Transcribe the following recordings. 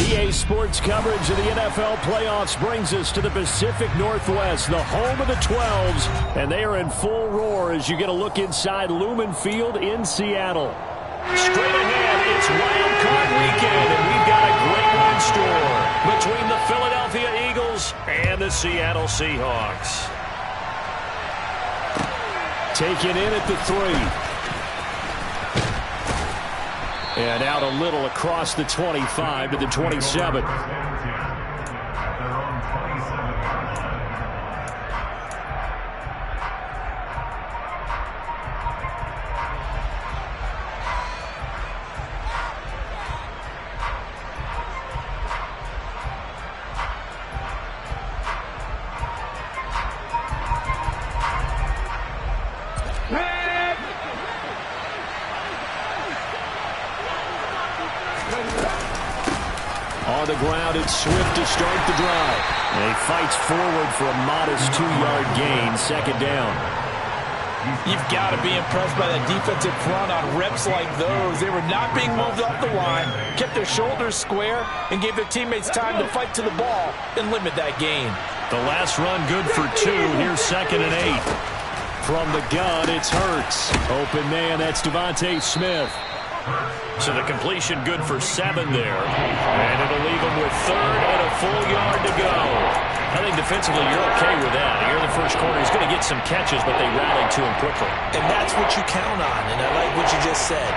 EA Sports coverage of the NFL playoffs brings us to the Pacific Northwest, the home of the 12s, and they are in full roar as you get a look inside Lumen Field in Seattle. Straight ahead, it's Wild Card Weekend, and we've got a great one in store between the Philadelphia Eagles and the Seattle Seahawks. Taken in at the 3. And out a little across the 25 to the 27. On the ground, it's Swift to start the drive. And he fights forward for a modest 2-yard gain, second down. You've got to be impressed by that defensive front on reps like those. They were not being moved off the line, kept their shoulders square, and gave their teammates time to fight to the ball and limit that gain. The last run good for 2. Here's 2nd and 8. From the gun, it's Hurts. Open man, that's Devontae Smith. So the completion good for 7 there. And it'll leave him with 3rd and a full yard to go. I think defensively you're okay with that. Here in the first quarter, he's going to get some catches, but they rallied to him quickly. And that's what you count on, and I like what you just said.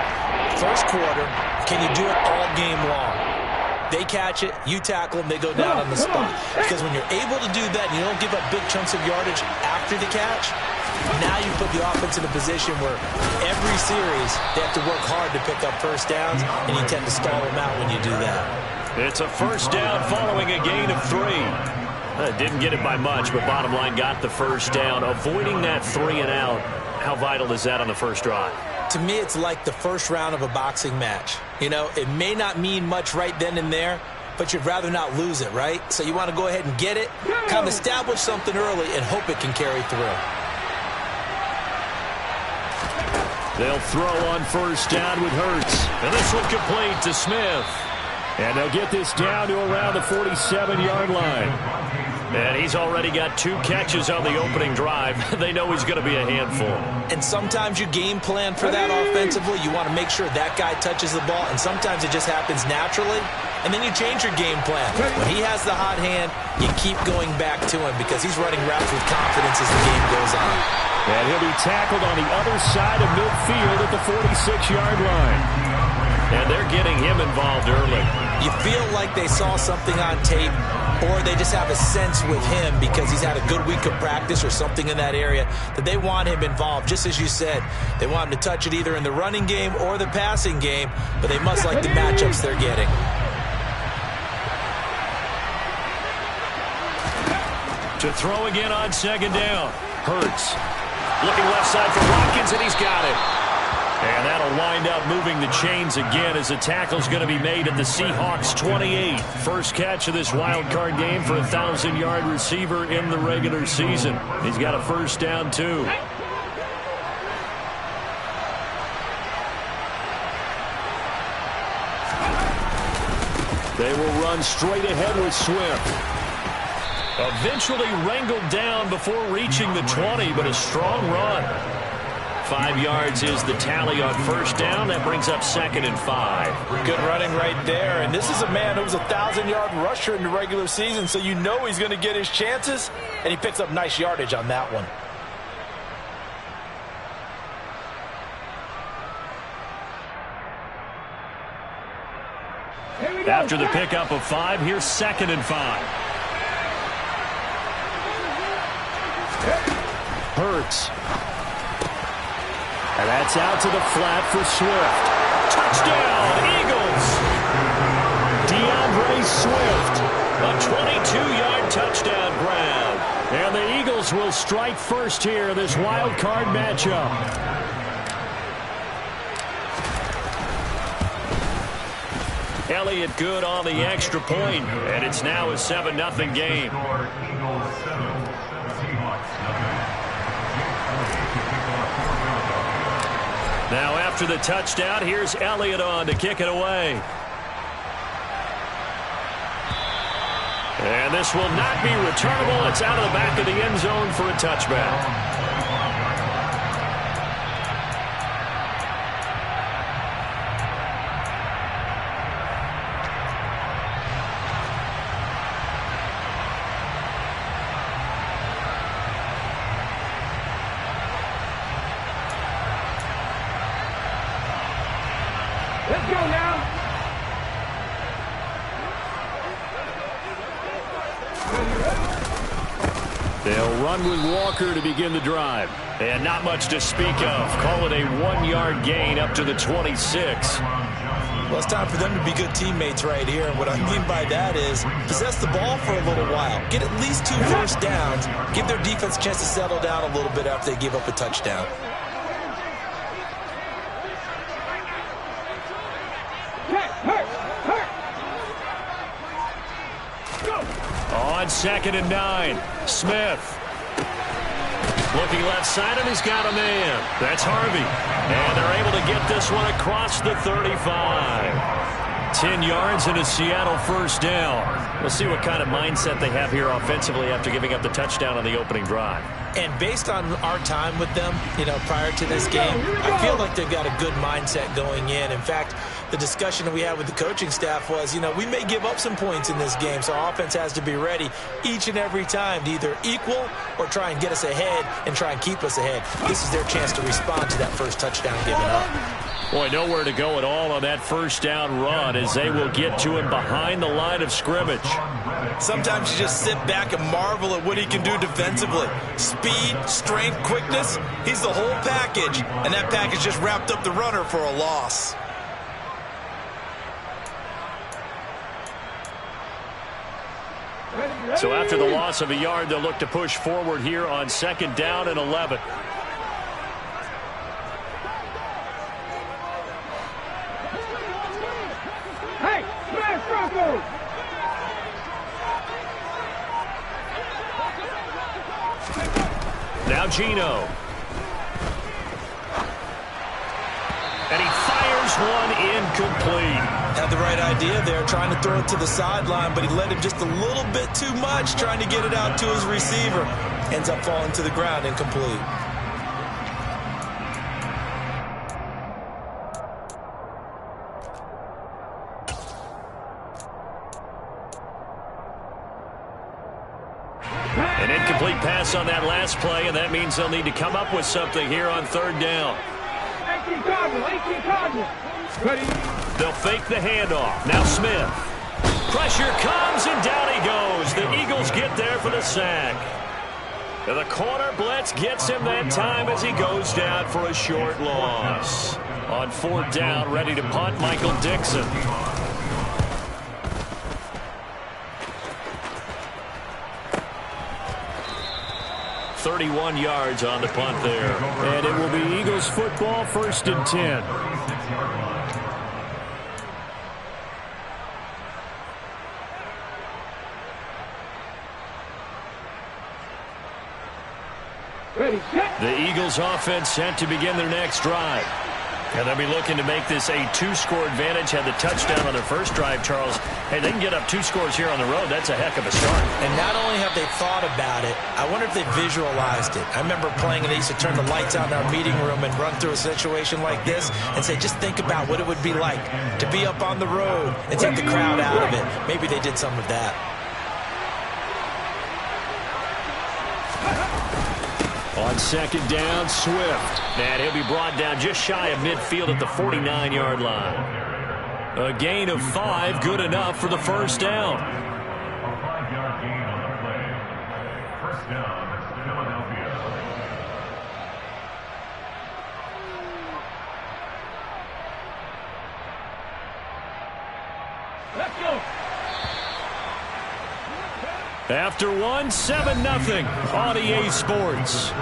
First quarter, can you do it all game long? They catch it, you tackle them, they go down on the spot. Because when you're able to do that and you don't give up big chunks of yardage after the catch, now you put the offense in a position where every series they have to work hard to pick up first downs, and you tend to stall them out when you do that. It's a first down following a gain of 3. Didn't get it by much, but bottom line got the first down. Avoiding that 3 and out, how vital is that on the first drive? To me, it's like the first round of a boxing match. You know, it may not mean much right then and there, but you'd rather not lose it, right? So you want to go ahead and get it, kind of establish something early, and hope it can carry through. They'll throw on first down with Hurts. And this one complete to Smith. And they'll get this down to around the 47-yard line. And he's already got 2 catches on the opening drive. They know he's going to be a handful. And sometimes you game plan for that offensively. You want to make sure that guy touches the ball, and sometimes it just happens naturally. And then you change your game plan. When he has the hot hand, you keep going back to him because he's running routes with confidence as the game goes on. And he'll be tackled on the other side of midfield at the 46-yard line. And they're getting him involved early. You feel like they saw something on tape, or they just have a sense with him because he's had a good week of practice or something in that area that they want him involved. Just as you said, they want him to touch it either in the running game or the passing game, but they must like the matchups they're getting. To throw again on second down. Hurts. Looking left side for Watkins, and he's got it. And that'll wind up moving the chains again as the tackle's going to be made at the Seahawks 28. First catch of this wild card game for a 1,000-yard receiver in the regular season. He's got a first down, too. They will run straight ahead with Swift. Eventually wrangled down before reaching the 20, but a strong run. 5 yards is the tally on first down. That brings up 2nd and 5. Good running right there. And this is a man who was a 1,000-yard rusher in the regular season, so you know he's going to get his chances, and he picks up nice yardage on that one. After the pickup of 5, here's 2nd and 5. Hurts. And that's out to the flat for Swift. Touchdown, Eagles! DeAndre Swift, a 22-yard touchdown grab. And the Eagles will strike first here in this wild card matchup. Elliott good on the extra point, and it's now a 7-0 game. Now after the touchdown, here's Elliott on to kick it away. And this will not be returnable. It's out of the back of the end zone for a touchback. Let's go now. They'll run with Walker to begin the drive. And not much to speak of. Call it a 1-yard gain up to the 26. Well, it's time for them to be good teammates right here. And what I mean by that is possess the ball for a little while. Get at least 2 first downs. Give their defense a chance to settle down a little bit after they give up a touchdown. On 2nd and 9, Smith. Looking left side, and he's got a man. That's Harvey. And they're able to get this one across the 35. 10 yards and a Seattle first down. We'll see what kind of mindset they have here offensively after giving up the touchdown on the opening drive. And based on our time with them, prior to this game, I feel like they've got a good mindset going in. In fact, the discussion that we had with the coaching staff was, we may give up some points in this game, so our offense has to be ready each and every time to either equal or try and get us ahead and try and keep us ahead. This is their chance to respond to that first touchdown given up. Boy, nowhere to go at all on that first down run as they will get to him behind the line of scrimmage. Sometimes you just sit back and marvel at what he can do defensively. Speed, strength, quickness, he's the whole package. And that package just wrapped up the runner for a loss. So after the loss of a yard, they'll look to push forward here on 2nd down and 11. Hey, smash Broncos! Now Gino. And he fires one incomplete. Had the right idea there, trying to throw it to the sideline, but he let him just a little bit too much, trying to get it out to his receiver. Ends up falling to the ground, incomplete. An incomplete pass on that last play, and that means they'll need to come up with something here on 3rd down. 18 Cardinals. Ready? They'll fake the handoff. Now Smith. Pressure comes, and down he goes. The Eagles get there for the sack. And the corner blitz gets him that time as he goes down for a short loss. On 4th down, ready to punt, Michael Dixon. .31 yards on the punt there. And it will be Eagles football, 1st and 10. Ready, set. The Eagles offense set to begin their next drive. And they'll be looking to make this a 2-score advantage. Had the touchdown on their first drive, Charles. Hey, they can get up 2 scores here on the road. That's a heck of a start. And not only have they thought about it, I wonder if they visualized it. I remember playing and they used to turn the lights out in our meeting room and run through a situation like this and say, just think about what it would be like to be up on the road and take the crowd out of it. Maybe they did some of that. On 2nd down, Swift. And he'll be brought down just shy of midfield at the 49-yard line. A gain of 5, good enough for the first down. Let's go. After one, 7-0 on EA Sports.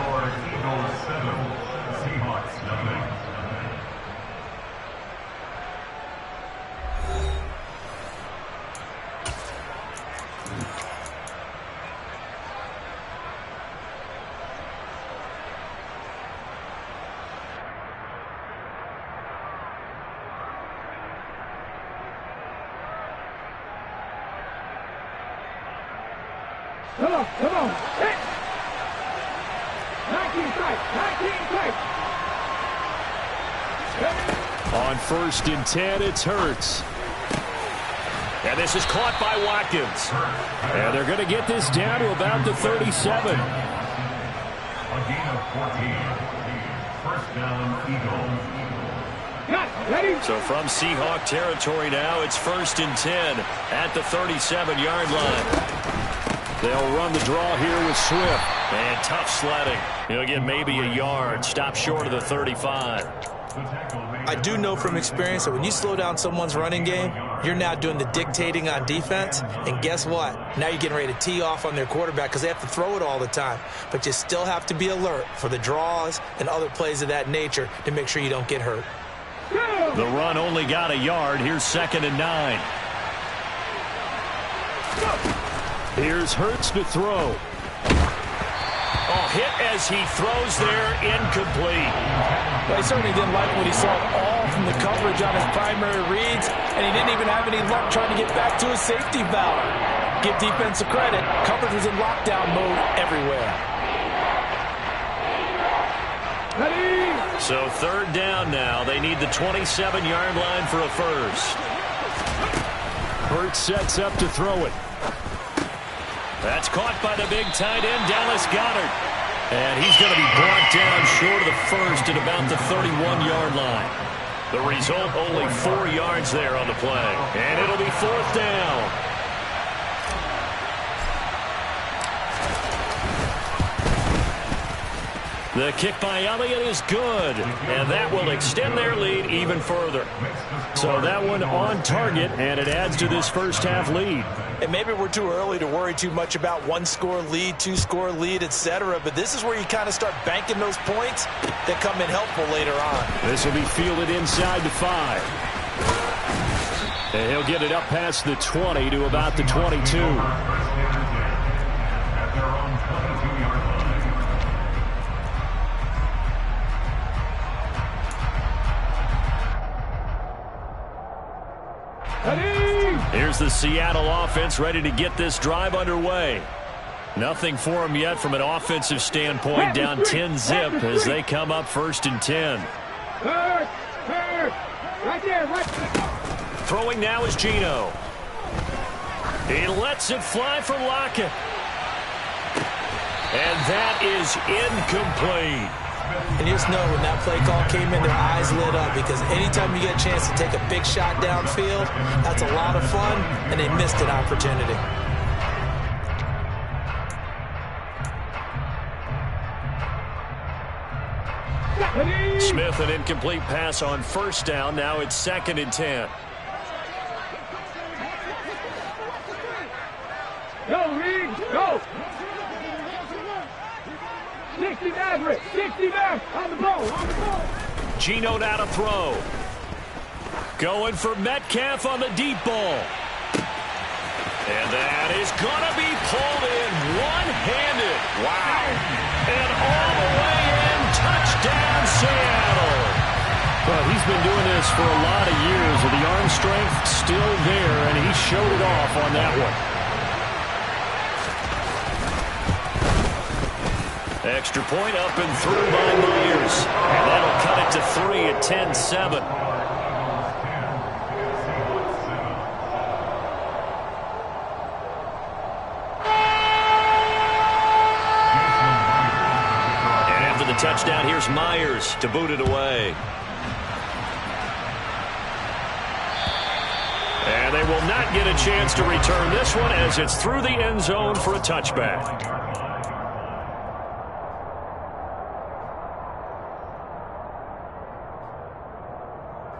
Come on, come on. Hit. 19 strikes, 19 strikes. On 1st and 10, it's Hurts. And this is caught by Watkins. And they're going to get this down to about the 37. A gain of 14. First down, Eagles. So from Seahawk territory now, it's 1st and 10 at the 37-yard line. They'll run the draw here with Swift. And tough sledding. He'll get maybe a yard. Stop short of the 35. I do know from experience that when you slow down someone's running game, you're now doing the dictating on defense. And guess what? Now you're getting ready to tee off on their quarterback because they have to throw it all the time. But you still have to be alert for the draws and other plays of that nature to make sure you don't get hurt. The run only got a yard. Here's 2nd and 9. Here's Hurts to throw. Oh, hit as he throws there, incomplete. Well, he certainly didn't like what he saw all from the coverage on his primary reads, and he didn't even have any luck trying to get back to his safety valve. Give defense credit. Coverage was in lockdown mode everywhere. So 3rd down now. They need the 27-yard line for a first. Hurts sets up to throw it. That's caught by the big tight end, Dallas Goedert. And he's going to be brought down short of the first at about the 31-yard line. The result, only 4 yards there on the play. And it'll be 4th down. The kick by Elliott is good, and that will extend their lead even further. So that one on target, and it adds to this first half lead. And maybe we're too early to worry too much about 1-score lead, 2-score lead, etc. But this is where you kind of start banking those points that come in helpful later on. This will be fielded inside the 5. And he'll get it up past the 20 to about the 22. Here's the Seattle offense ready to get this drive underway. Nothing for them yet from an offensive standpoint. Down 10-zip as they come up 1st and 10. Right there, right there. Throwing now is Geno. He lets it fly for Lockett. And that is incomplete. And you just know when that play call came in, their eyes lit up because anytime you get a chance to take a big shot downfield, that's a lot of fun, and they missed an opportunity. Smith, an incomplete pass on 1st down. Now it's 2nd and 10. Go, Reed, go. 60 Maverick, 60 Maverick, on the ball, on the ball. Geno now to throw. Going for Metcalf on the deep ball. And that is going to be pulled in one-handed. Wow. And all the way in, touchdown Seattle. Well, he's been doing this for a lot of years, with the arm strength still there, and he showed it off on that one. Extra point up and through by Myers. And that'll cut it to 3 at 10-7. And after the touchdown, here's Myers to boot it away. And they will not get a chance to return this one as it's through the end zone for a touchback.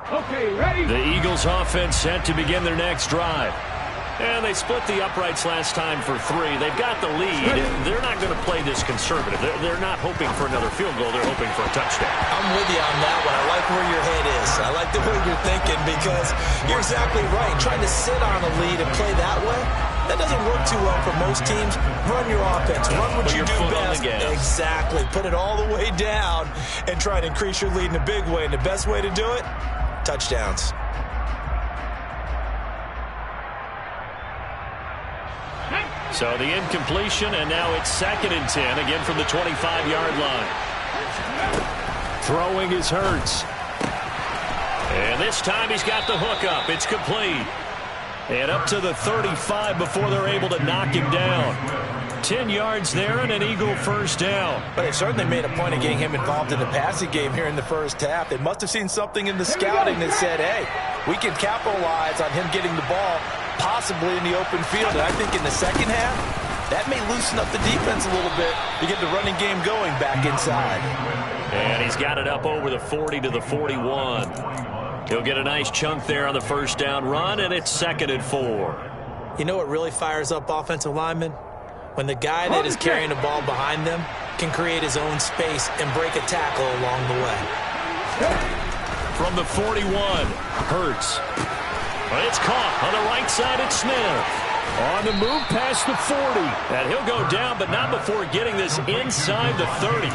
Okay, ready? The Eagles offense set to begin their next drive. And they split the uprights last time for 3. They've got the lead. They're not going to play this conservative. They're not hoping for another field goal. They're hoping for a touchdown. I'm with you on that one. I like where your head is. I like the way you're thinking because you're exactly right. Trying to sit on a lead and play that way, that doesn't work too well for most teams. Run your offense. Run what you do best. Exactly. Put it all the way down and try to increase your lead in a big way. And the best way to do it, touchdowns. So the incompletion, and now it's 2nd and 10, again from the 25-yard line. Throwing is Hurts. And this time he's got the hook up. It's complete. And up to the 35 before they're able to knock him down. 10 yards there and an Eagle first down. But they certainly made a point of getting him involved in the passing game here in the first half. They must have seen something in the scouting that said, hey, we can capitalize on him getting the ball possibly in the open field. And I think in the second half, that may loosen up the defense a little bit to get the running game going back inside. And he's got it up over the 40 to the 41. He'll get a nice chunk there on the first down run, and it's 2nd and 4. You know what really fires up offensive linemen? When the guy that is carrying the ball behind them can create his own space and break a tackle along the way. From the 41, Hurts. But it's caught on the right side at Smith. On the move past the 40. And he'll go down, but not before getting this inside the 30.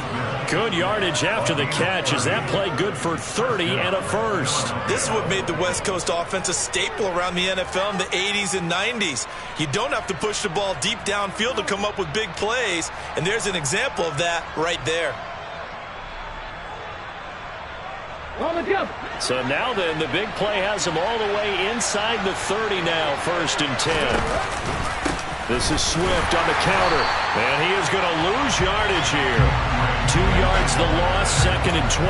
Good yardage after the catch. Is that play good for 30 and a first? This is what made the West Coast offense a staple around the NFL in the 80s and 90s. You don't have to push the ball deep downfield to come up with big plays, and there's an example of that right there. So now then, the big play has him all the way inside the 30 now, 1st and 10. This is Swift on the counter, and he is going to lose yardage here. 2 yards the loss, 2nd and 12.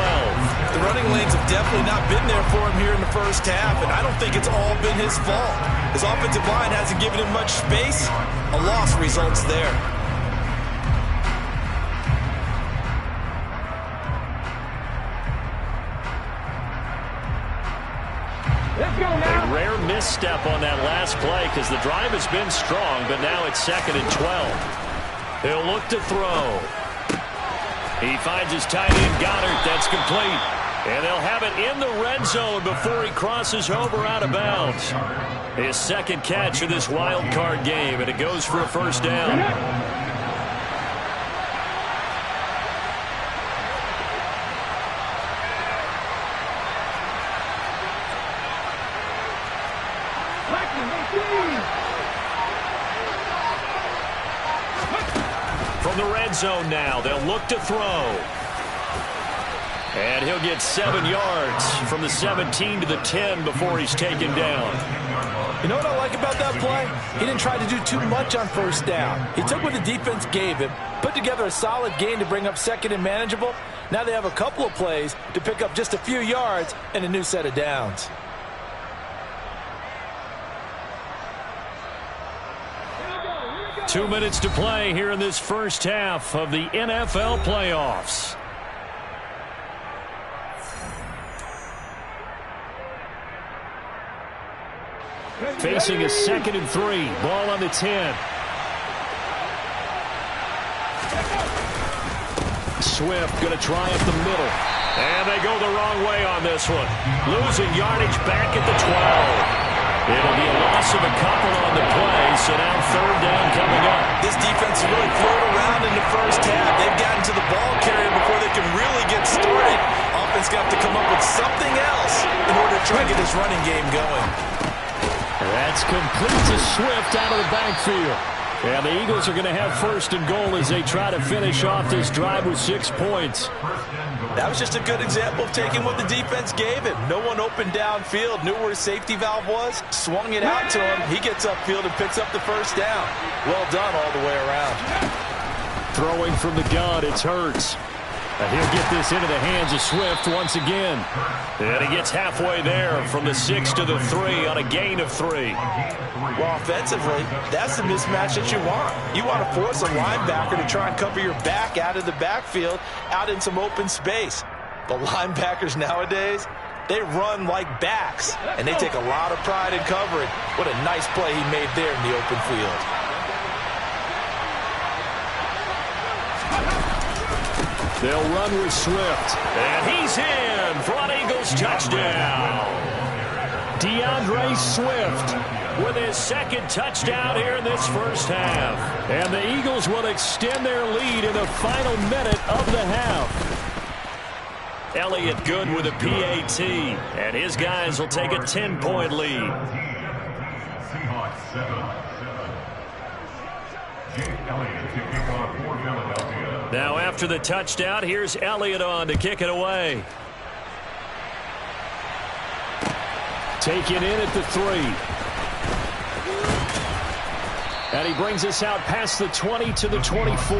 The running lanes have definitely not been there for him here in the first half, and I don't think it's all been his fault. His offensive line hasn't given him much space. A loss results there. A rare misstep on that last play because the drive has been strong, but now it's 2nd and 12. He'll look to throw. He finds his tight end, Goddard. That's complete. And they'll have it in the red zone before he crosses over out of bounds. His 2nd catch of this wild card game, and it goes for a first down. From the red zone now, they'll look to throw. And he'll get 7 yards from the 17 to the 10 before he's taken down. You know what I like about that play? He didn't try to do too much on first down. He took what the defense gave him, put together a solid gain to bring up 2nd and manageable. Now they have a couple of plays to pick up just a few yards and a new set of downs. Two minutes to play here in this first half of the NFL playoffs. Facing a 2nd and 3. Ball on the 10. Swift going to try up the middle. And they go the wrong way on this one. Losing yardage back at the 12. It'll be a loss of a couple on the play, so now 3rd down coming up. This defense really flowed around in the first half. They've gotten to the ball carrier before they can really get started. Offense got to come up with something else in order to try and get this running game going. That's complete to Swift out of the backfield. And the Eagles are going to have 1st and goal as they try to finish off this drive with 6 points. That was just a good example of taking what the defense gave him. No one open downfield, knew where his safety valve was, swung it out to him. He gets upfield and picks up the first down. Well done all the way around. Throwing from the gun, it's Hurts. And he'll get this into the hands of Swift once again. And he gets halfway there from the 6 to the 3 on a gain of 3. Well, offensively, that's the mismatch that you want. You want to force a linebacker to try and cover your back out of the backfield, out in some open space. But linebackers nowadays, they run like backs, and they take a lot of pride in covering. What a nice play he made there in the open field. They'll run with Swift. And he's in for an Eagles touchdown. DeAndre Swift with his 2nd touchdown here in this first half. And the Eagles will extend their lead in the final minute of the half. Elliott good with a PAT. And his guys will take a 10-point lead. Seahawks 7. Now after the touchdown, here's Elliott on to kick it away. Taken in at the 3. And he brings us out past the 20 to the 24.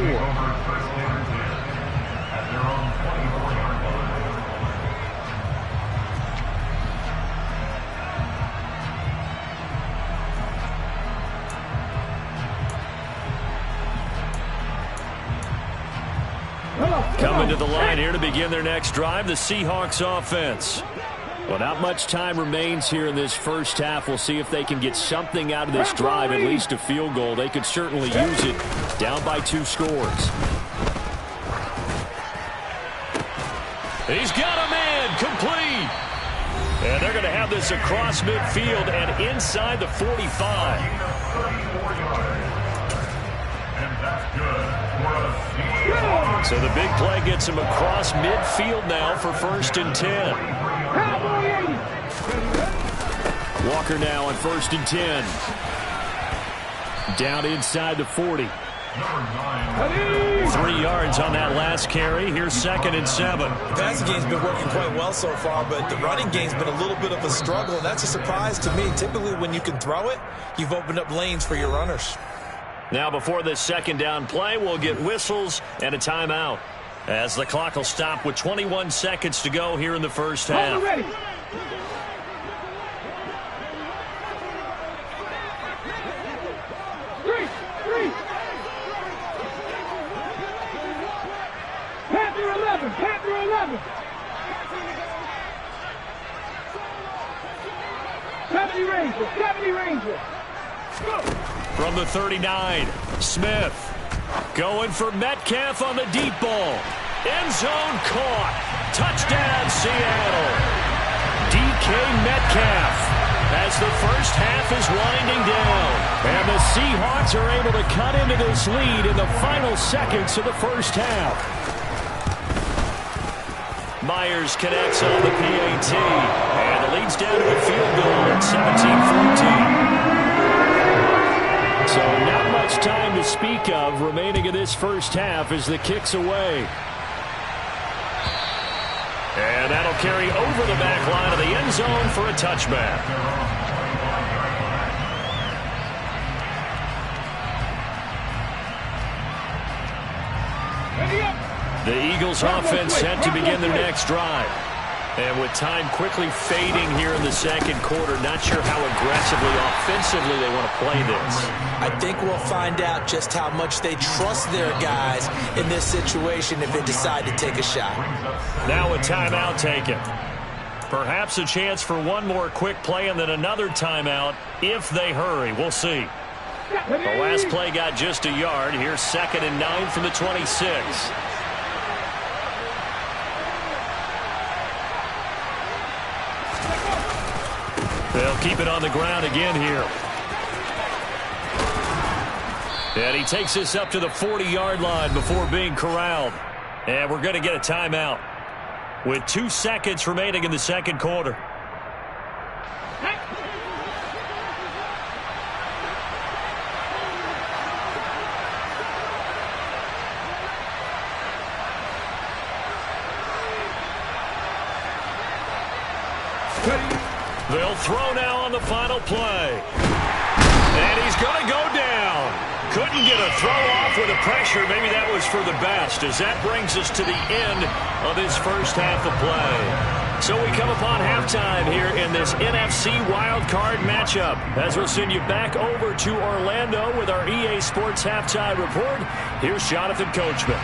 Coming to the line here to begin their next drive, the Seahawks offense. Well, not much time remains here in this first half. We'll see if they can get something out of this drive, at least a field goal. They could certainly use it, down by 2 scores. He's got a man, complete. And they're going to have this across midfield and inside the 45. And that's good. So the big play gets him across midfield now for 1st and 10. Walker now on 1st and 10. Down inside the 40. 3 yards on that last carry. Here's 2nd and 7. The passing game's been working quite well so far, but the running game's been a little bit of a struggle, and that's a surprise to me. Typically, when you can throw it, you've opened up lanes for your runners. Now before this 2nd down play, we'll get whistles and a timeout, as the clock will stop with 21 seconds to go here in the first half. Ready. 3. Panther 11. Panther 11. 70 Ranger. 70 Ranger. Go. From the 39, Smith going for Metcalf on the deep ball. End zone caught. Touchdown, Seattle. DK Metcalf as the first half is winding down. And the Seahawks are able to cut into this lead in the final seconds of the first half. Myers connects on the PAT. And the lead's down to a field goal at 17-14. So not much time to speak of remaining in this first half as the kick's away. And that'll carry over the back line of the end zone for a touchback. The Eagles offense set to begin their next drive. And with time quickly fading here in the 2nd quarter, not sure how aggressively, offensively they want to play this. I think we'll find out just how much they trust their guys in this situation if they decide to take a shot. Now a timeout taken. Perhaps a chance for one more quick play and then another timeout if they hurry. We'll see. The last play got just a yard. Here's 2nd and 9 from the 26. They'll keep it on the ground again here. And he takes this up to the 40-yard line before being corralled. And we're going to get a timeout with 2 seconds remaining in the 2nd quarter. They'll throw now on the final play. And he's going to go down. Couldn't get a throw off with the pressure. Maybe that was for the best, as that brings us to the end of this first half of play. So we come upon halftime here in this NFC wildcard matchup, as we'll send you back over to Orlando with our EA Sports halftime report. Here's Jonathan Coachman.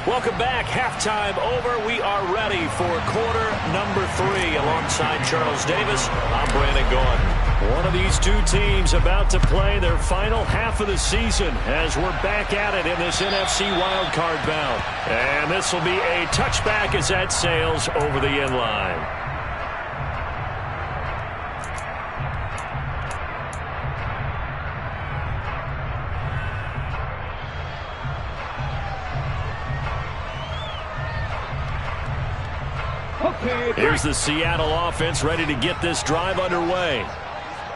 Welcome back. Halftime over. We are ready for quarter number 3. Alongside Charles Davis, I'm Brandon Gaudin. One of these two teams about to play their final half of the season as we're back at it in this NFC wildcard bout. And this will be a touchback as that sails over the end line. Here's the Seattle offense ready to get this drive underway.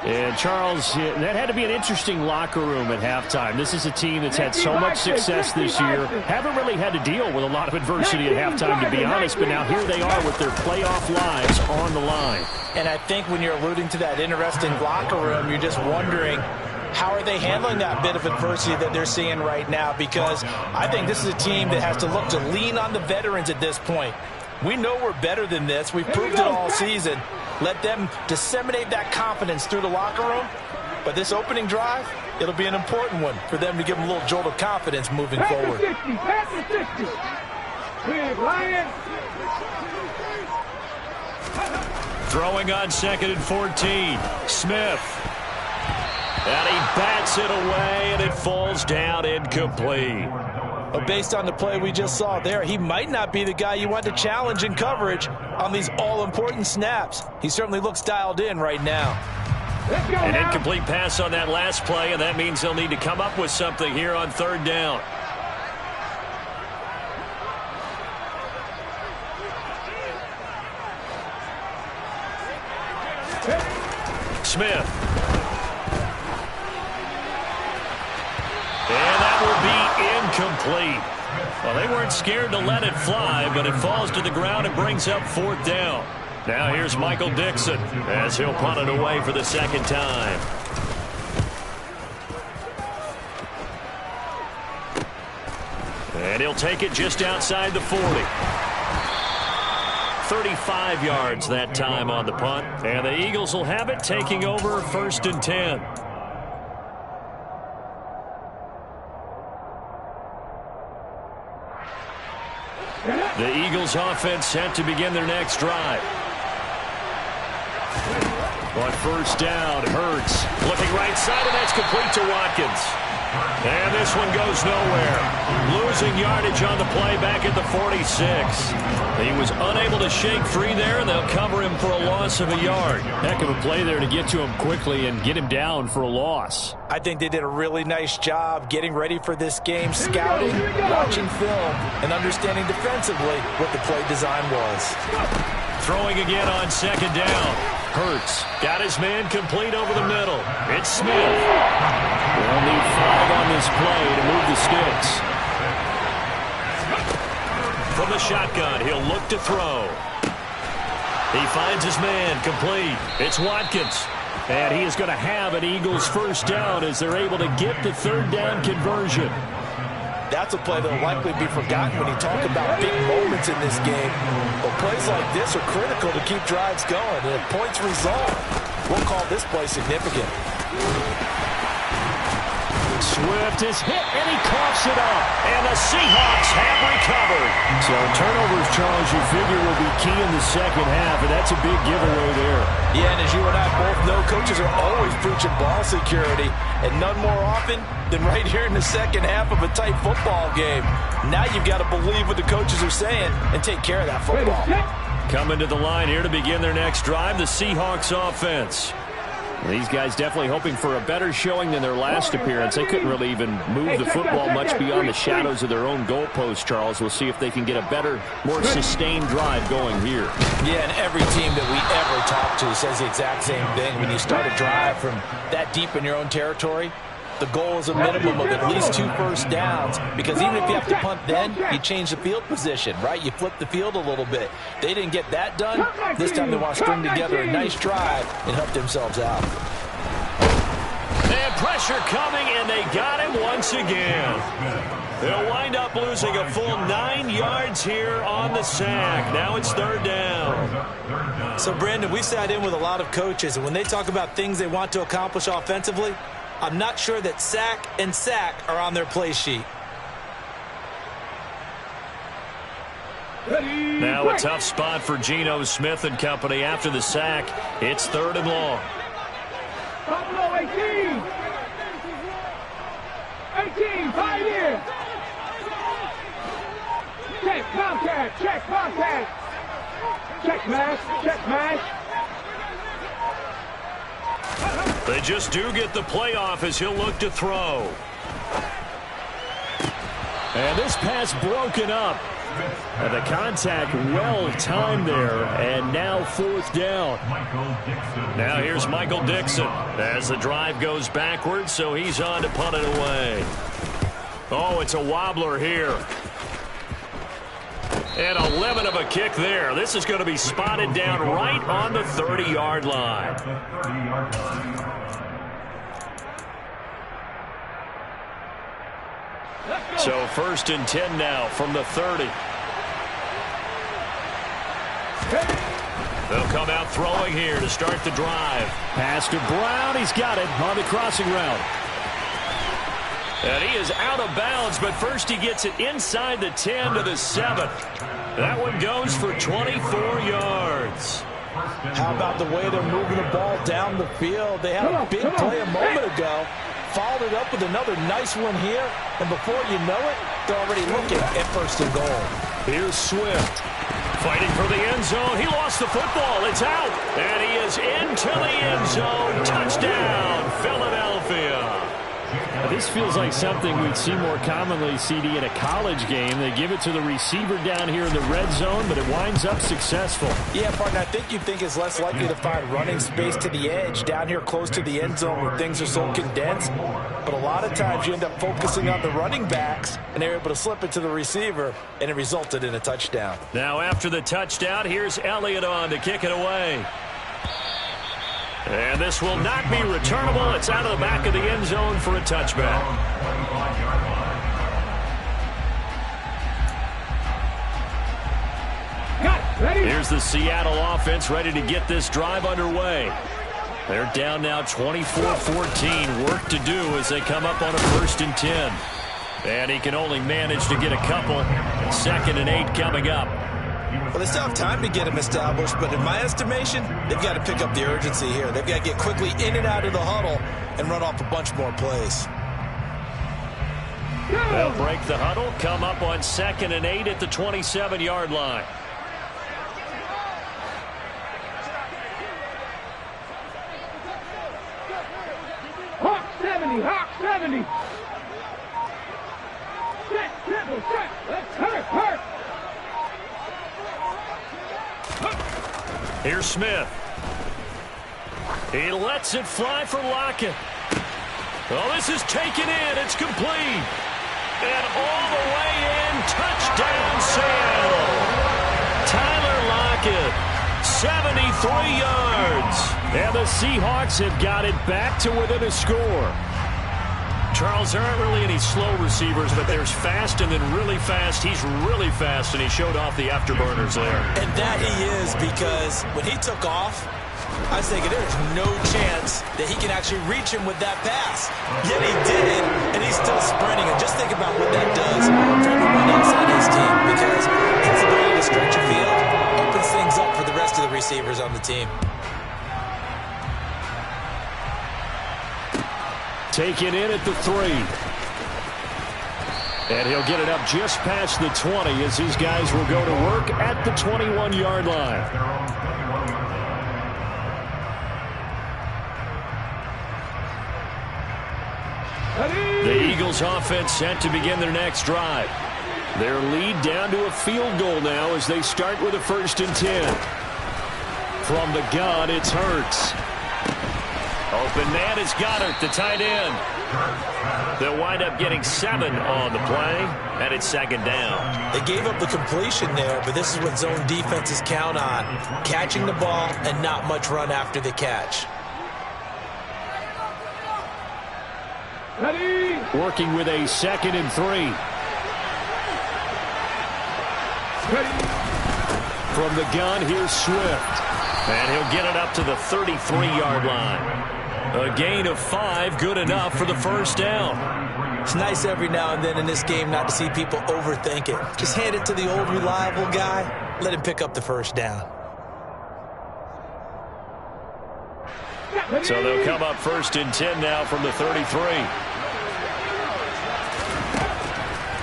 And, Charles, that had to be an interesting locker room at halftime. This is a team that's had so much success this year. Haven't really had to deal with a lot of adversity at halftime, to be honest. But now here they are with their playoff lives on the line. And I think when you're alluding to that interesting locker room, you're just wondering, how are they handling that bit of adversity that they're seeing right now? Because I think this is a team that has to look to lean on the veterans at this point. We know we're better than this. We've proved it all season. Let them disseminate that confidence through the locker room. But this opening drive, it'll be an important one for them to give them a little jolt of confidence moving forward. Pass the 60. Big Lion. Throwing on 2nd and 14. Smith. And he bats it away, and it falls down incomplete. But based on the play we just saw there, he might not be the guy you want to challenge in coverage on these all-important snaps. He certainly looks dialed in right now. An incomplete pass on that last play, and that means they'll need to come up with something here on 3rd down. Smith. And that will be incomplete. Well, they weren't scared to let it fly, but it falls to the ground and brings up 4th down. Now here's Michael Dixon as he'll punt it away for the 2nd time. And he'll take it just outside the 40. 35 yards that time on the punt. And the Eagles will have it, taking over 1st and 10. The Eagles offense set to begin their next drive. On 1st down, Hurts looking right side, and that's complete to Watkins. And this one goes nowhere. Losing yardage on the play back at the 46. He was unable to shake free there, and they'll cover him for a loss of a yard. Heck of a play there to get to him quickly and get him down for a loss. I think they did a really nice job getting ready for this game, scouting, watching film, and understanding defensively what the play design was. Throwing again on 2nd down. Hurts got his man complete over the middle. It's Smith. They'll need 5 on this play to move the sticks. From the shotgun, he'll look to throw. He finds his man complete. It's Watkins. And he is going to have an Eagles 1st down as they're able to get the 3rd down conversion. That's a play that will likely be forgotten when you talk about big moments in this game. But plays like this are critical to keep drives going. And if points result, we'll call this play significant. Swift is hit, and he coughs it up. And the Seahawks have recovered. So turnovers, Charles, you figure will be key in the 2nd half, and that's a big giveaway there. Yeah, and as you and I both know, coaches are always preaching ball security, and none more often than right here in the 2nd half of a tight football game. Now you've got to believe what the coaches are saying and take care of that football. Coming to the line here to begin their next drive, the Seahawks offense. These guys definitely hoping for a better showing than their last appearance. They couldn't really even move the football much beyond the shadows of their own goalpost, Charles. We'll see if they can get a better, more sustained drive going here. Yeah, and every team that we ever talk to says the exact same thing. When you start a drive from that deep in your own territory, the goal is a minimum of at least 2 first downs, because even if you have to punt then, you change the field position, right? You flip the field a little bit. They didn't get that done. This time they want to string together a nice drive and help themselves out. And pressure coming, and they got him once again. They'll wind up losing a full 9 yards here on the sack. Now it's 3rd down. So, Brandon, we sat in with a lot of coaches, and when they talk about things they want to accomplish offensively, I'm not sure that sack and sack are on their play sheet. Now a tough spot for Geno Smith and company after the sack. It's 3rd and long. Buffalo 18. 18, 5 years. Check contact, check contact. Check mash, check mash. They just do get the playoff as he'll look to throw. And this pass broken up. And the contact well timed there, and now 4th down. Now here's Michael Dixon as the drive goes backwards, so he's on to punt it away. Oh, it's a wobbler here. And a lemon of a kick there. This is going to be spotted down right on the 30-yard line. So 1st and 10 now from the 30. They'll come out throwing here to start the drive. Pass to Brown. He's got it on the crossing route. And he is out of bounds, but first he gets it inside the 10 to the 7. That one goes for 24 yards. How about the way they're moving the ball down the field? They had a big play a moment ago. Followed it up with another nice one here. And before you know it, they're already looking at 1st and goal. Here's Swift. Fighting for the end zone. He lost the football. It's out. And he is into the end zone. Touchdown, Philadelphia. This feels like something we'd see more commonly, CD, in a college game. They give it to the receiver down here in the red zone, but it winds up successful. Yeah, partner, I think you'd think it's less likely to find running space to the edge down here close to the end zone where things are so condensed. But a lot of times you end up focusing on the running backs, and they're able to slip it to the receiver, and it resulted in a touchdown. Now after the touchdown, here's Elliott on to kick it away. And this will not be returnable. It's out of the back of the end zone for a touchback. Here's the Seattle offense ready to get this drive underway. They're down now 24-14. Work to do as they come up on a 1st and 10. And he can only manage to get a couple. 2nd and 8 coming up. Well, they still have time to get him established, but in my estimation, they've got to pick up the urgency here. They've got to get quickly in and out of the huddle and run off a bunch more plays. They'll break the huddle, come up on 2nd and 8 at the 27-yard line. Hawk 70, Hawk 70. Set, triple, set. Let's hurt. Here's Smith. He lets it fly for Lockett. Oh, this is taken in. It's complete. And all the way in. Touchdown, Seattle. Tyler Lockett, 73 yards. And the Seahawks have got it back to within a score. Charles, there aren't really any slow receivers, but there's fast and then really fast. He's really fast, and he showed off the afterburners there. And that he is, because when he took off, I was thinking there's no chance that he can actually reach him with that pass. Yet he did, and he's still sprinting. And just think about what that does for everyone inside his team, because his ability to stretch a field opens things up for the rest of the receivers on the team. Taken in at the 3. And he'll get it up just past the 20 as his guys will go to work at the 21-yard line. The Eagles offense set to begin their next drive. Their lead down to a field goal now as they start with a 1st and 10. From the gun, it's Hurts. Open man is Goddard, the tight end. They'll wind up getting 7 on the play, and it's 2nd down. They gave up the completion there, but this is what zone defenses count on. Catching the ball and not much run after the catch. Ready. Working with a 2nd and 3. Ready. From the gun, here's Swift. And he'll get it up to the 33-yard line. A gain of 5, good enough for the 1st down. It's nice every now and then in this game not to see people overthink it. Just hand it to the old reliable guy. Let him pick up the 1st down. So they'll come up 1st and 10 now from the 33.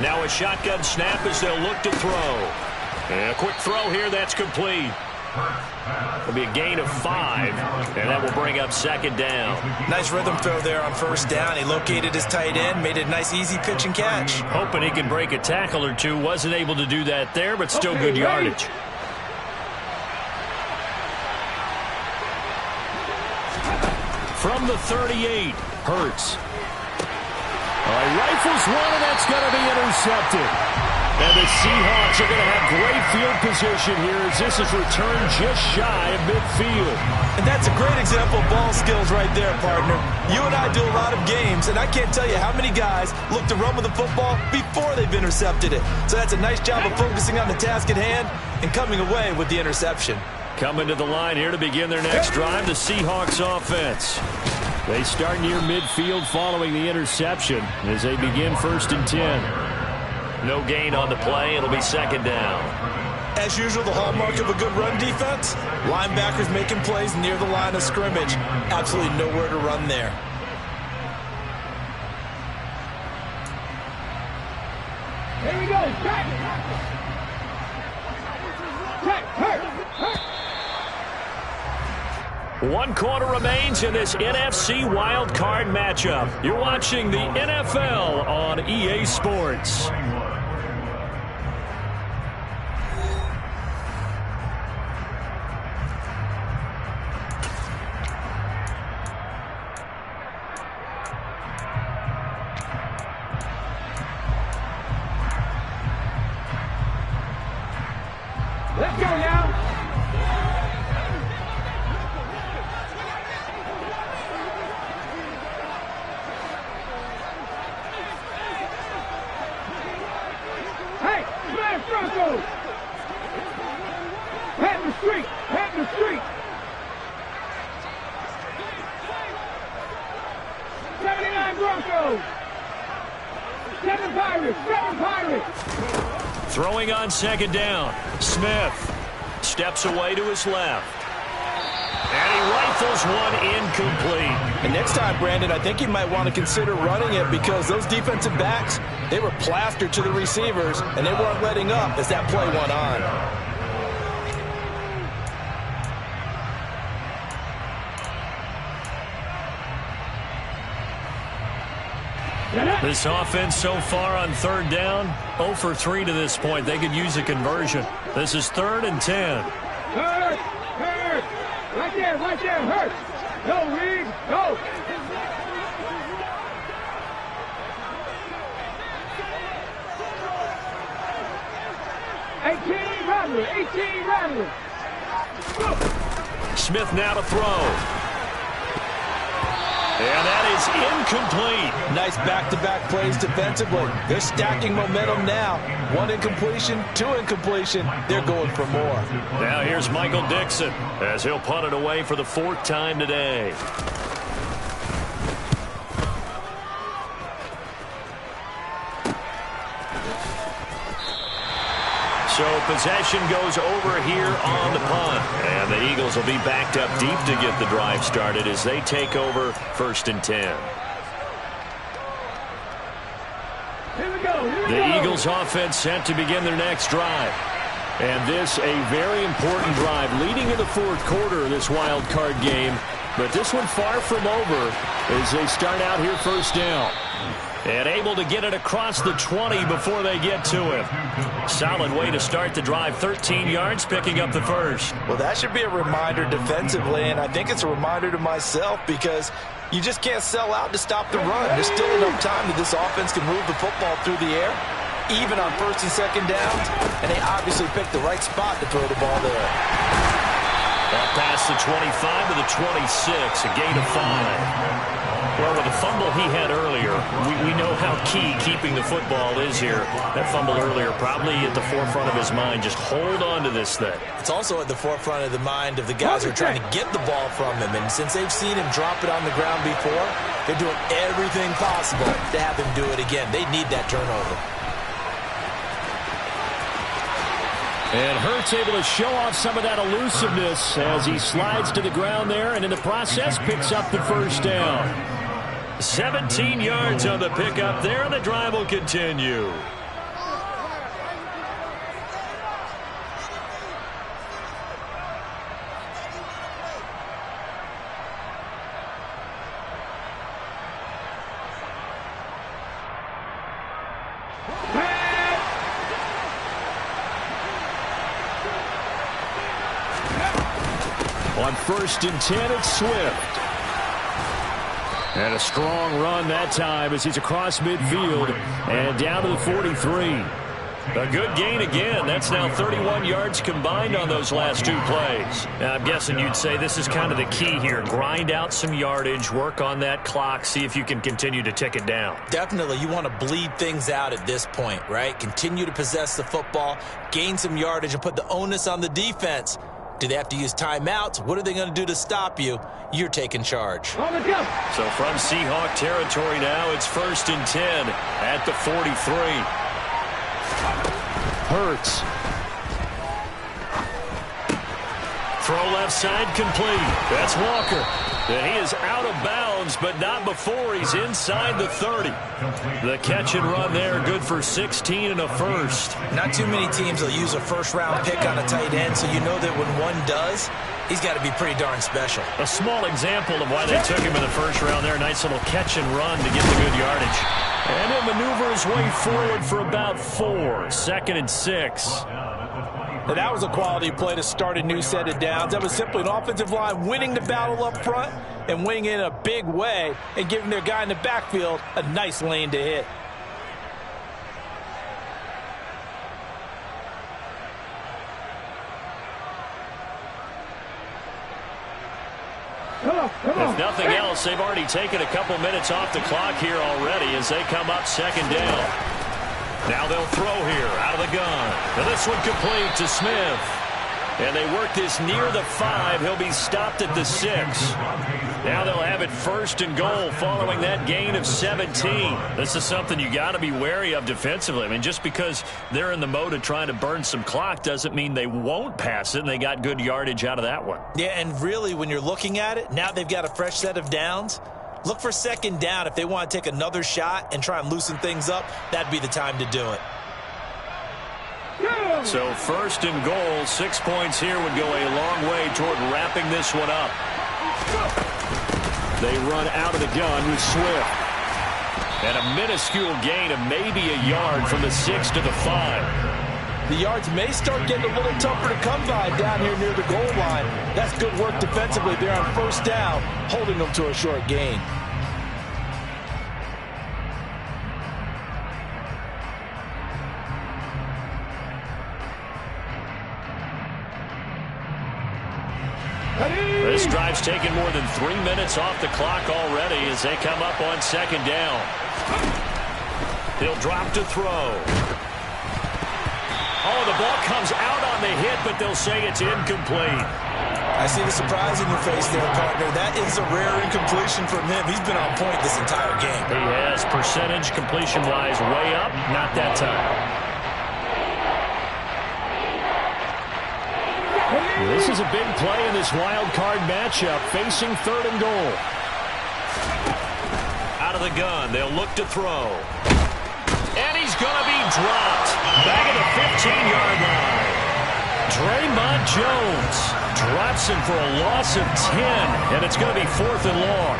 Now a shotgun snap as they'll look to throw. And a quick throw here, that's complete. It'll be a gain of 5, and that will bring up second down. Nice rhythm throw there on first down. He located his tight end, made it a nice easy pitch and catch. Hoping he can break a tackle or two. Wasn't able to do that there, but still good yardage. From the 38, Hurts. He rifles one, and that's going to be intercepted. And the Seahawks are going to have great field position here as this is returned just shy of midfield. And that's a great example of ball skills right there, partner. You and I do a lot of games, and I can't tell you how many guys look to run with the football before they've intercepted it. So that's a nice job of focusing on the task at hand and coming away with the interception. Coming to the line here to begin their next drive, the Seahawks offense. They start near midfield following the interception as they begin 1st and 10. No gain on the play. It'll be second down. As usual, the hallmark of a good run defense, linebackers making plays near the line of scrimmage. Absolutely nowhere to run there. Here we go. Check. Hurt. 1 quarter remains in this NFC wildcard matchup. You're watching the NFL on EA Sports. Let's go now. Hey, smash Broncos! Pat the street! 79 Broncos! 7 Pirates! Throwing on second down. Smith steps away to his left. And he rifles one incomplete. And next time, Brandon, I think you might want to consider running it because those defensive backs, they were plastered to the receivers, and they weren't letting up as that play went on. This offense so far on 3rd down, 0 for 3 to this point. They could use a conversion. This is 3rd and 10. Hurt! Right there, hurt! Go, Reed, go! Eighteen rattler! Smith now to throw. And that is incomplete. Nice back-to-back plays defensively. They're stacking momentum now. 1 incompletion, 2 incompletion. They're going for more. Now here's Michael Dixon as he'll punt it away for the 4th time today. So possession goes over here on the punt. And the Eagles will be backed up deep to get the drive started as they take over 1st and 10. Here we go. The Eagles offense set to begin their next drive. And this a very important drive leading in the 4th quarter of this wild card game. But this one far from over as they start out here 1st down. And able to get it across the 20 before they get to it. Solid way to start the drive. 13 yards, picking up the first. Well, that should be a reminder defensively, and I think it's a reminder to myself because you just can't sell out to stop the run. There's still enough time that this offense can move the football through the air, even on 1st and 2nd downs, and they obviously picked the right spot to throw the ball there. That past the 25 to the 26, a gain of 5. Well, with the fumble he had earlier, we know how key keeping the football is here. That fumble earlier probably at the forefront of his mind. Just hold on to this thing. It's also at the forefront of the mind of the guys who are trying to get the ball from him. And since they've seen him drop it on the ground before, they're doing everything possible to have him do it again. They need that turnover. And Hurts able to show off some of that elusiveness as he slides to the ground there and in the process picks up the 1st down. 17 yards on the pickup there, and the drive will continue. On 1st and 10, it's Swift. And a strong run that time as he's across midfield and down to the 43. A good gain again. That's now 31 yards combined on those last 2 plays. Now, I'm guessing you'd say this is kind of the key here. Grind out some yardage, work on that clock, see if you can continue to tick it down. Definitely. You want to bleed things out at this point, right? Continue to possess the football, gain some yardage, and put the onus on the defense. Do they have to use timeouts? What are they going to do to stop you? You're taking charge. So from Seahawk territory now, it's 1st and 10 at the 43. Hurts. Throw left side complete. That's Walker. And he is out of bounds, but not before he's inside the 30. The catch and run there, good for 16 and a first. Not too many teams will use a first-round pick on a tight end, so you know that when one does, he's got to be pretty darn special. A small example of why they took him in the first round there. Nice little catch and run to get the good yardage. And he'll maneuver his way forward for about 4. 2nd and 6. And that was a quality play to start a new set of downs. That was simply an offensive line winning the battle up front and winning it in a big way and giving their guy in the backfield a nice lane to hit. If nothing else, they've already taken a couple minutes off the clock here already as they come up 2nd down. Now they'll throw here out of the gun. And this one complete to Smith. And they work this near the 5. He'll be stopped at the 6. Now they'll have it 1st and goal following that gain of 17. This is something you got to be wary of defensively. I mean, just because they're in the mode of trying to burn some clock doesn't mean they won't pass it, and they got good yardage out of that one. Yeah, and really, when you're looking at it, now they've got a fresh set of downs. Look for 2nd down. If they want to take another shot and try and loosen things up, that'd be the time to do it. So 1st and goal, 6 points here would go a long way toward wrapping this one up. They run out of the gun with Swift. And a minuscule gain of maybe a yard from the 6 to the 5. The yards may start getting a little tougher to come by down here near the goal line. That's good work defensively there on 1st down, holding them to a short gain. This drive's taken more than 3 minutes off the clock already as they come up on 2nd down. He'll drop to throw. Oh, the ball comes out on the hit, but they'll say it's incomplete. I see the surprise in your face there, partner. That is a rare incompletion from him. He's been on point this entire game. He has percentage completion-wise way up, not that time. This is a big play in this wild card matchup, facing 3rd and goal. Out of the gun, they'll look to throw. And he's going to be dropped. Back at the 15-yard line. Draymond Jones drops him for a loss of 10, and it's going to be 4th and long.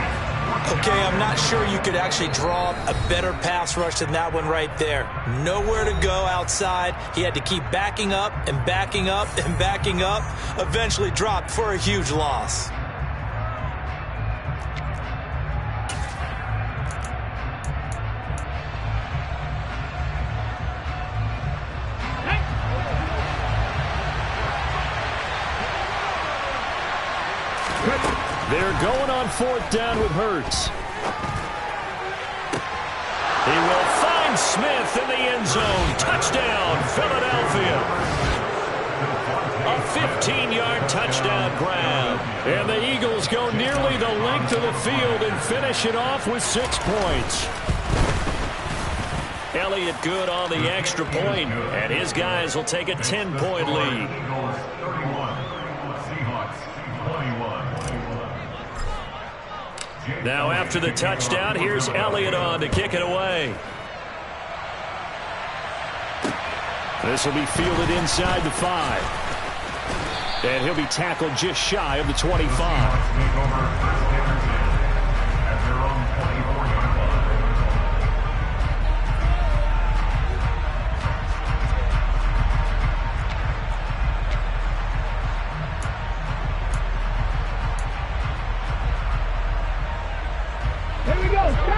Okay, I'm not sure you could actually draw a better pass rush than that one right there. Nowhere to go outside. He had to keep backing up and backing up and backing up. Eventually dropped for a huge loss. They're going on 4th down with Hurts. He will find Smith in the end zone. Touchdown, Philadelphia. A 15-yard touchdown grab. And the Eagles go nearly the length of the field and finish it off with 6 points. Elliott good on the extra point, and his guys will take a 10-point lead. Now after the touchdown, here's Elliott on to kick it away. This will be fielded inside the 5. And he'll be tackled just shy of the 25.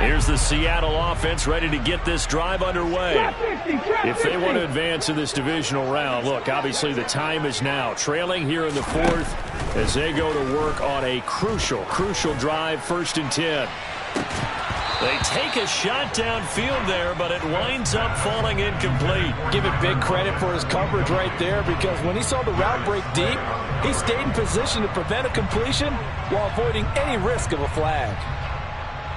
Here's the Seattle offense ready to get this drive underway. If they want to advance in this divisional round, look, obviously the time is now. Trailing here in the fourth as they go to work on a crucial drive, 1st and 10. They take a shot downfield there, but it winds up falling incomplete. Give it big credit for his coverage right there, because when he saw the route break deep, he stayed in position to prevent a completion while avoiding any risk of a flag.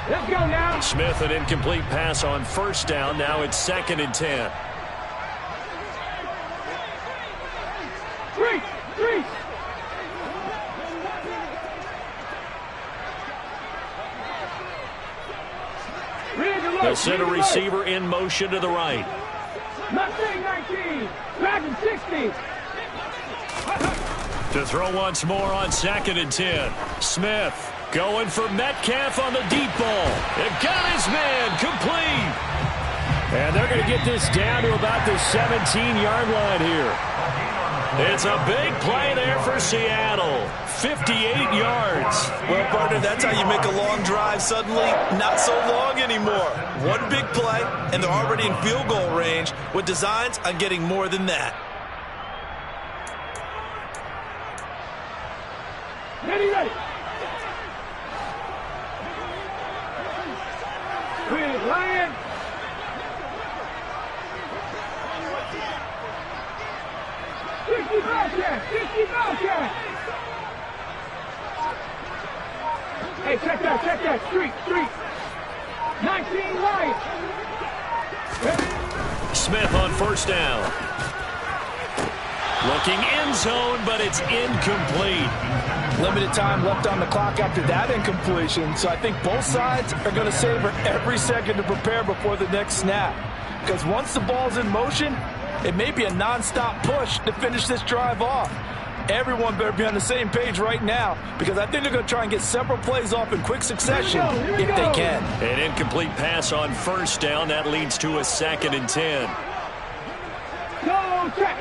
Let's go now. Smith, an incomplete pass on 1st down. Now it's 2nd and 10. Three. The center receiver in motion to the right. Mustang 19. Dragon 60. To throw once more on 2nd and 10. Smith going for Metcalf on the deep ball. It got his man complete. And they're going to get this down to about the 17-yard line here. It's a big play there for Seattle. 58 yards. Well, partner, that's how you make a long drive suddenly not so long anymore. One big play, and they're already in field goal range with designs on getting more than that. Ready. Quick, Lion. Bobcat. Hey, check that. Street. 19 right. Smith on 1st down. Looking end zone, but it's incomplete. Limited time left on the clock after that incompletion, so I think both sides are going to savor every second to prepare before the next snap. Because once the ball's in motion, it may be a non-stop push to finish this drive off. Everyone better be on the same page right now, because I think they're going to try and get several plays off in quick succession if they can. An incomplete pass on 1st down. That leads to a 2nd and 10. Go check.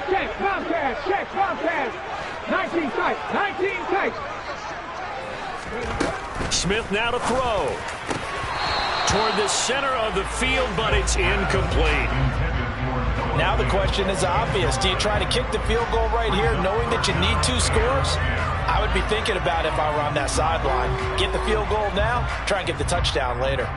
Check, Bobcat. 19 tight. Smith now to throw. Toward the center of the field, but it's incomplete. Now the question is obvious. Do you try to kick the field goal right here knowing that you need 2 scores? I would be thinking about it if I were on that sideline. Get the field goal now, try and get the touchdown later.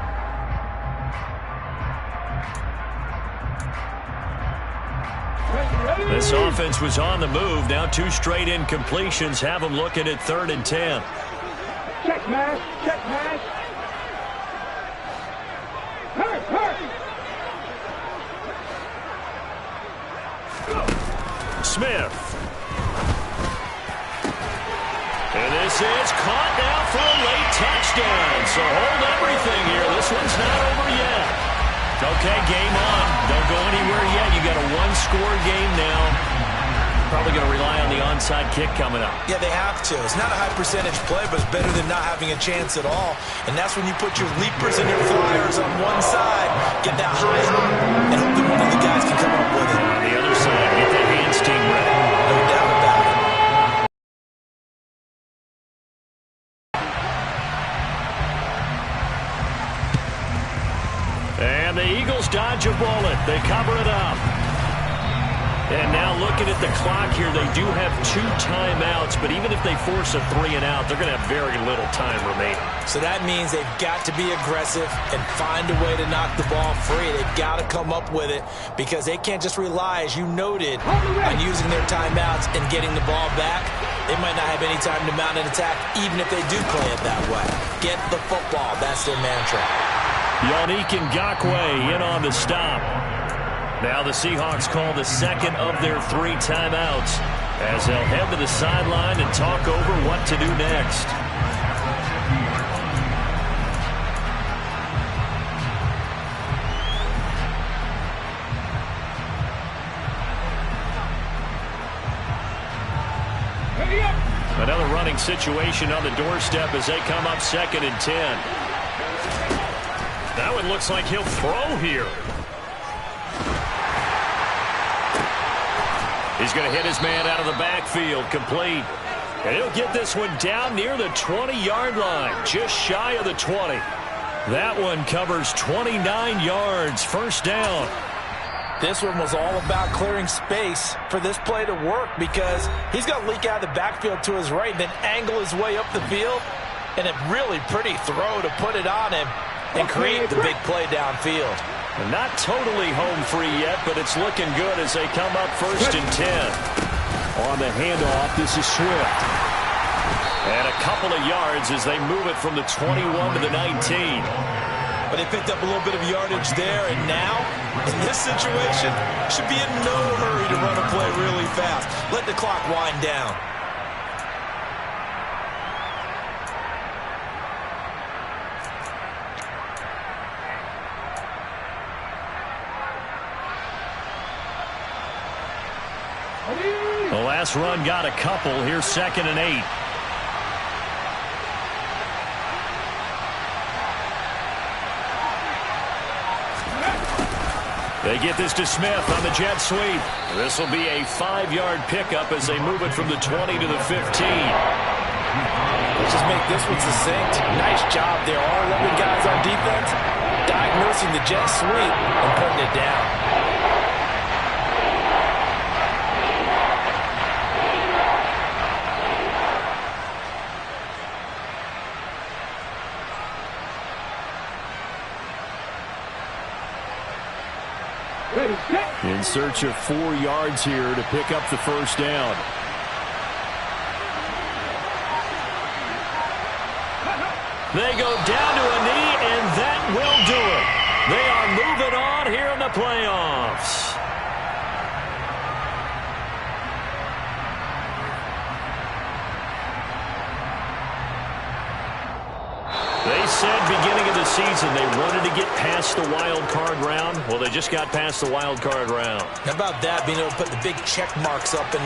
This offense was on the move. Now 2 straight incompletions have them looking at 3rd and 10. Check, man. Hurt. Smith. And this is caught now for a late touchdown. So hold everything here. This one's not over yet. Okay, game on. Don't go anywhere yet. You got a 1-score game now. Probably going to rely on the onside kick coming up. Yeah, they have to. It's not a high percentage play, but it's better than not having a chance at all. And that's when you put your leapers and your flyers on one side, get that high, and hope that one of the guys can come up with it. On the other side, get the hands team ready. No doubt about it. And the Eagles dodge a bullet. They cover it up. And now looking at the clock here, they do have 2 timeouts, but even if they force a 3 and out, they're going to have very little time remaining. So that means they've got to be aggressive and find a way to knock the ball free. They've got to come up with it because they can't just rely, as you noted, on using their timeouts and getting the ball back. They might not have any time to mount an attack, even if they do play it that way. Get the football. That's their mantra. Yannick Ngakoue in on the stop. Now the Seahawks call the 2nd of their 3 timeouts as they'll head to the sideline and talk over what to do next. Another running situation on the doorstep as they come up 2nd and 10. That one looks like he'll throw here. He's going to hit his man out of the backfield, complete. And he'll get this one down near the 20-yard line, just shy of the 20. That one covers 29 yards, first down. This one was all about clearing space for this play to work because he's going to leak out of the backfield to his right and then angle his way up the field. And a really pretty throw to put it on him and create the big play downfield. And not totally home free yet, but it's looking good as they come up 1st and 10. On the handoff, this is Swift. And a couple of yards as they move it from the 21 to the 19. But they picked up a little bit of yardage there, and now, in this situation, should be in no hurry to run a play really fast. Let the clock wind down. The last run got a couple. Here's 2nd and 8. They get this to Smith on the jet sweep. This will be a 5-yard pickup as they move it from the 20 to the 15. Let's just make this one succinct. Nice job there. All 11 guys on defense diagnosing the jet sweep and putting it down. In search of 4 yards here to pick up the first down. They go down to a knee, and that will do it. They are moving on here in the playoffs. They said beginning of the season they wanted to get past the wild card round. Well, they just got past the wild card round. How about that, being able to put the big check marks up in